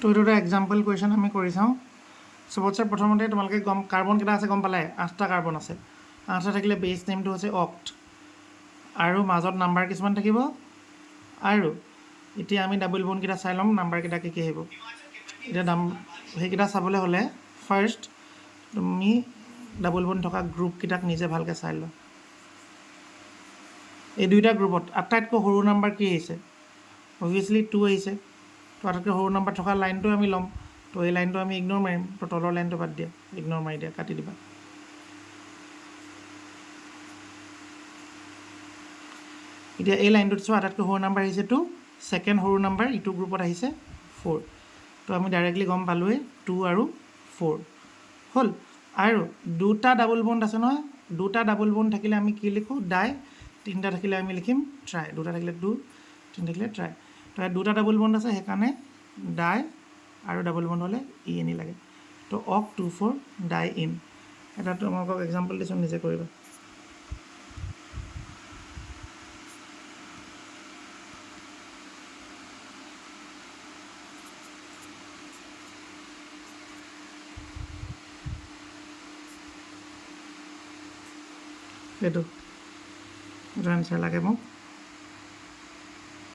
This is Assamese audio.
তো এইটো এটা এক্সাম্পল কুৱেশ্যন আমি কৰি চাওঁ চবতছে প্ৰথমতে তোমালোকে কাৰ্বন কেইটা আছে গম পালে 8টা কাৰ্বন আছে 8টা থাকিলে বেছ নেমটো হৈছে অক্ট আৰু মাজত নাম্বাৰ কিছুমান থাকিব আৰু এতিয়া আমি ডাবল বনকেইটা চাই ল'ম নাম্বাৰকেইটা কি আহিব এতিয়া সেইকেইটা চাবলৈ হ'লে ফাৰ্ষ্ট তুমি ডাবল বন থকা গ্ৰুপকেইটাক নিজে ভালকৈ চাই লোৱা এই দুইটা গ্ৰুপত আটাইতকৈ সৰু নাম্বাৰ কি আহিছে অভিয়াছলি 2 আহিছে তো আটাইতকৈ সৰু নাম্বাৰ থকা লাইনটো আমি ল'ম তো এই লাইনটো আমি ইগন'ৰ মাৰিম তো তলৰ লাইনটো বাদ দিয়া ইগন'ৰ মাৰি দিয়া কাটি দিবা এতিয়া এই লাইনটোত চোৱা আটাইতকৈ সৰু নাম্বাৰ আহিছে 2 ছেকেণ্ড সৰু নাম্বাৰ ইটো গ্ৰুপত আহিছে 4 তো আমি ডাইৰেক্টলি গম পালোঁৱেই 2 আৰু 4 হ'ল আৰু দুটা ডাবল বন্ড আছে নহয় দুটা ডাবল বন্ড থাকিলে আমি কি লিখোঁ ডাই তিনিটা থাকিলে আমি লিখিম ট্ৰাই দুটা থাকিলে 2 তিনিটা থাকিলে ট্ৰাই তো দুটা ডাবল বন্ড আছে সেইকাৰণে ডাই আৰু ডাবল বন্ড হ'লে ই এনি লাগে তো অক 2,4 ডাই ইন এটা তোমালোকক এক্সাম্পল দিছোঁ নিজে কৰিবা এইটো এনচাৰ লাগে মোক